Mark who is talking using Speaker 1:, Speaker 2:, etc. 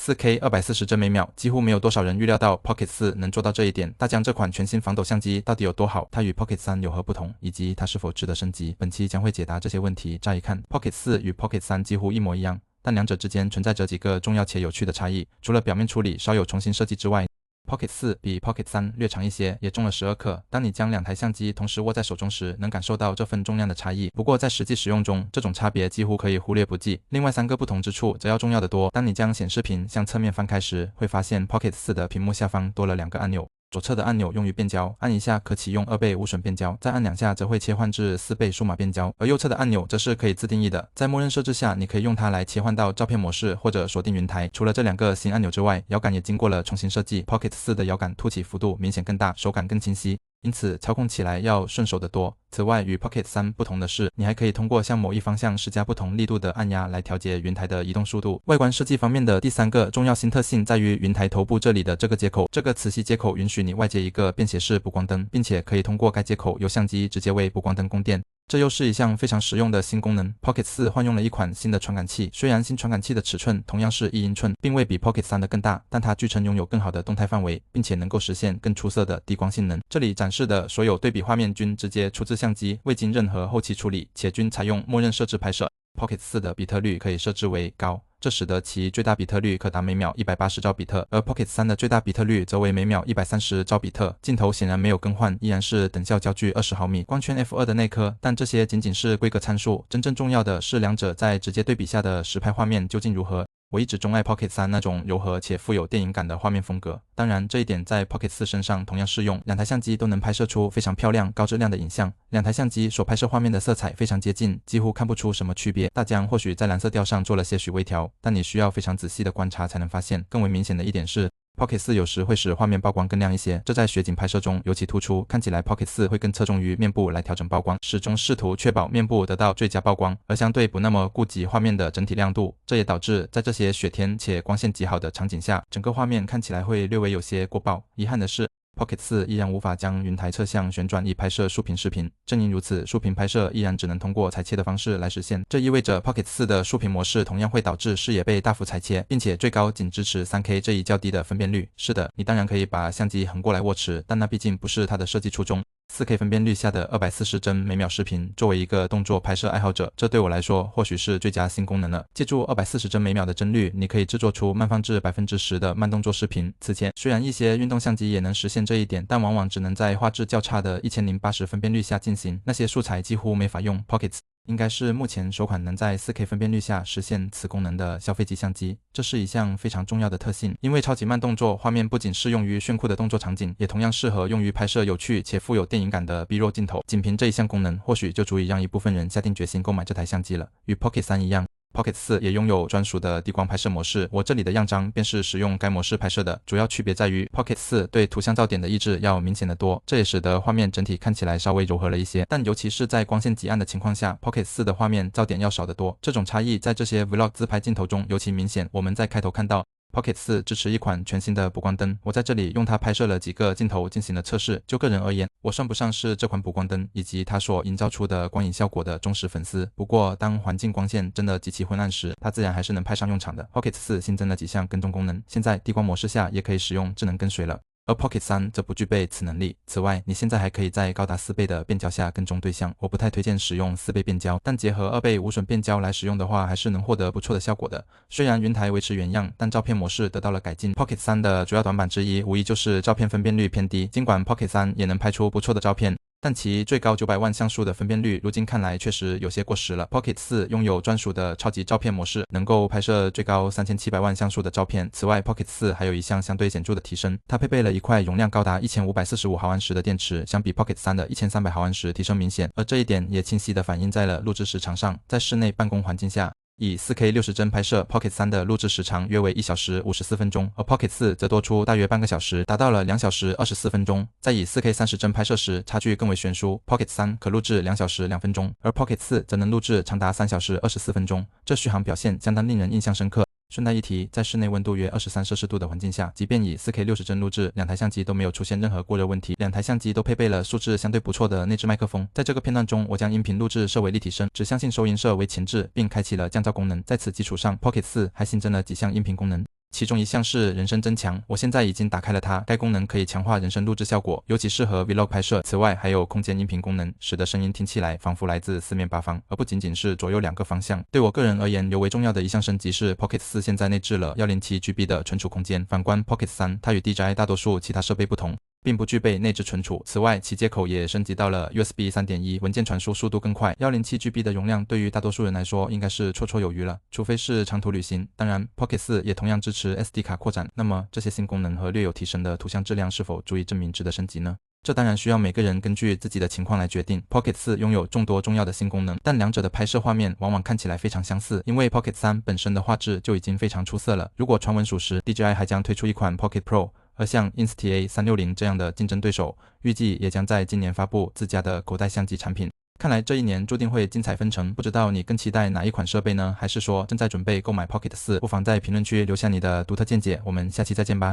Speaker 1: 4K 240幀每秒，幾乎沒有多少人預料到 Pocket 4能做到這一點。大疆這款全新防抖相機到底有多好？它與 Pocket 3有何不同？以及它是否值得升級？本期將會解答這些問題。乍一看 ，Pocket 4與 Pocket 3幾乎一模一樣，但兩者之間存在着幾個重要且有趣的差異。除了表面處理稍有重新設計之外， Pocket 4比 Pocket 3略長一些，也重了12克。當你將兩台相機同時握在手中時，能感受到這份重量的差異。不過在實際使用中，這種差別幾乎可以忽略不計。另外3個不同之處則要重要得多。當你將顯示屏向側面翻開時，會發現 Pocket 4的屏幕下方多了2個按鈕。左側的按鈕用於變焦，按一下可啟用2倍無損變焦，再按2下則會切換至4倍數碼變焦。而右側的按鈕則是可以自定義的，在默認設置下，你可以用它來切換到照片模式或者鎖定雲台。除了這2個新按鈕之外，搖桿也經過了重新設計。Pocket 4的搖桿凸起幅度明顯更大，手感更清晰，因此操控起来要順手得多。此外，與 Pocket 3不同的是，你還可以通過向某一方向施加不同力度的按壓來調節雲台的移動速度。外觀設計方面的第3個重要新特性在於雲台頭部這裡的這個接口。這個磁吸接口允許你外接一個便攜式補光燈，並且可以通過該接口由相機直接為補光燈供電。這又是一項非常實用的新功能。Pocket 4換用了一款新的傳感器，雖然新傳感器的尺寸同樣是1英寸，並未比 Pocket 3的更大，但它據稱擁有更好的動態範圍，並且能夠實現更出色的低光性能。這裡展示的所有对比畫面均直接出自相機，未經任何後期處理，且均採用默認設置拍攝。Pocket 4的比特率可以設置為高，這使得其最大比特率可達每秒180兆比特，而 Pocket 3的最大比特率則為每秒130兆比特。鏡頭顯然沒有更換，依然是等效焦距20毫米，光圈 f2 的內顆，但這些僅僅是規格參數，真正重要的是兩者在直接對比下的實拍畫面究竟如何。我一直鍾愛 Pocket 3那種柔和且富有電影感的畫面風格，當然這一點在 Pocket 4身上同樣適用。兩台相機都能拍攝出非常漂亮、高質量的影像，兩台相機所拍攝畫面的色彩非常接近，幾乎看不出什麼區別。大疆或許在藍色調上做了些許微調，但你需要非常仔細的觀察才能發現。更為明顯的一點是， Pocket 4有時會使畫面曝光更亮一些，這在雪景拍攝中尤其突出。看起來 Pocket 4會更側重於面部來調整曝光，始終試圖確保面部得到最佳曝光，而相對不那麼顧及畫面的整體亮度。這也導致在這些雪天且光線極好的場景下，整個畫面看起來會略微有些過曝。遺憾的是， Pocket 4依然無法將雲台側向旋轉以拍攝豎屏視頻。正因如此，豎屏拍攝依然只能通過裁切的方式來實現。這意味着 Pocket 4的豎屏模式同樣會導致視野被大幅裁切，並且最高僅支持 3K 這一較低的分辨率。是的，你當然可以把相機橫過來握持，但那畢竟不是它的設計初衷。4K 分辨率下的240幀每秒視頻，作為一個動作拍攝愛好者，這對我來說或許是最佳新功能了。借助240幀每秒的幀率，你可以制作出慢放置10%的慢動作視頻。此前，雖然一些運動相機也能實現這一點，但往往只能在畫質較差的1080分辨率下進行，那些素材幾乎沒法用。Pocket 應該是目前首款能在 4K 分辨率下實現此功能的消費級相機，這是一項非常重要的特性。因為超級慢動作畫面不僅適用於炫酷的動作場景，也同樣適合用於拍攝有趣且富有電影感的 B-roll 鏡頭。僅憑這一項功能，或許就足以讓一部分人下定決心購買這台相機了。與 Pocket 3一樣， Pocket 4也擁有專屬的低光拍攝模式，我這裡的樣張便是使用該模式拍攝的。主要區別在於 Pocket 4對圖像噪點的抑制要明顯得多，這也使得畫面整體看起來稍微柔和了一些。但尤其是在光線極暗的情況下， Pocket 4的畫面噪點要少得多。這種差異在這些 Vlog 自拍鏡頭中尤其明顯。我們在開頭看到 Pocket 4支持一款全新的補光燈，我在這裡用它拍攝了幾個鏡頭進行了測試。就個人而言，我算不上是這款補光燈以及它所營造出的光影效果的忠實粉絲。不過，當環境光線真的極其昏暗時，它自然還是能派上用場的。Pocket 4新增了幾項跟蹤功能，現在低光模式下也可以使用智能跟隨了。而 Pocket 3則不具備此能力。此外，你現在還可以在高達4倍的變焦下跟蹤對象。我不太推薦使用4倍變焦，但結合2倍無損變焦來使用的話，還是能獲得不錯的效果的。雖然雲台維持原樣，但照片模式得到了改進。Pocket 3的主要短板之一，無疑就是照片分辨率偏低。儘管 Pocket 3也能拍出不錯的照片，但其最高900萬像素的分辨率，如今看來確實有些過時了。Pocket 4擁有專屬的超級照片模式，能夠拍攝最高3700萬像素的照片。此外 ，Pocket 4還有一項相對顯著的提升，它配備了一塊容量高達1545毫安時的電池，相比 Pocket 3的1300毫安時提升明顯。而這一點也清晰地反映在了錄制時長上，在室內辦公環境下，以 4K 60幀拍攝 Pocket 3的錄制時長約為1小時54分鐘，而 Pocket 4則多出大約半個小時，達到了2小時24分鐘。在以 4K 30幀拍攝時，差距更為懸殊 ，Pocket 3可錄制2小時2分鐘，而 Pocket 4則能錄制長達3小時24分鐘，這續航表現相當令人印象深刻。順帶一提，在室內溫度約23攝氏度的環境下，即便以 4K 60幀錄制，兩台相機都沒有出現任何過熱問題。兩台相機都配備了素質相对不錯的內置麥克風。在這個片段中，我將音頻錄制設為立體聲，指向性收音設為前置，並開啟了降噪功能。在此基礎上 ，Pocket 4還新增了幾項音頻功能。其中一項是人聲增強，我現在已經打開了它，該功能可以強化人聲錄製效果，尤其適合 Vlog 拍攝。此外還有空間音頻功能，使得聲音聽起來仿佛來自四面八方，而不僅僅是左右2個方向。对我個人而言，尤為重要的一項升級是 Pocket 4現在內置了 107GB 的存儲空間，反觀 Pocket 3，它與 DJI 大多數其他設備不同，並不具備內置存儲。此外，其接口也升級到了 USB 3.1，文件傳輸速度更快。107GB 的容量對於大多數人來說應該是綽綽有餘了，除非是長途旅行。當然 Pocket 4也同樣支持 SD 卡擴展。那麼這些新功能和略有提升的圖像質量是否足以證明值得升級呢？這當然需要每個人根據自己的情況來決定。Pocket 4擁有眾多重要的新功能，但兩者的拍攝畫面往往看起來非常相似，因為 Pocket 3本身的畫質就已經非常出色了。如果傳聞屬實， DJI 還將推出一款 Pocket Pro，而像 Insta360 這樣的競爭對手，預計也將在今年發布自家的口袋相機產品。看來這一年注定會精彩紛呈，不知道你更期待哪一款設備呢？還是說正在準備購買 Pocket 4？不妨在評論區留下你的獨特見解，我們下期再見吧。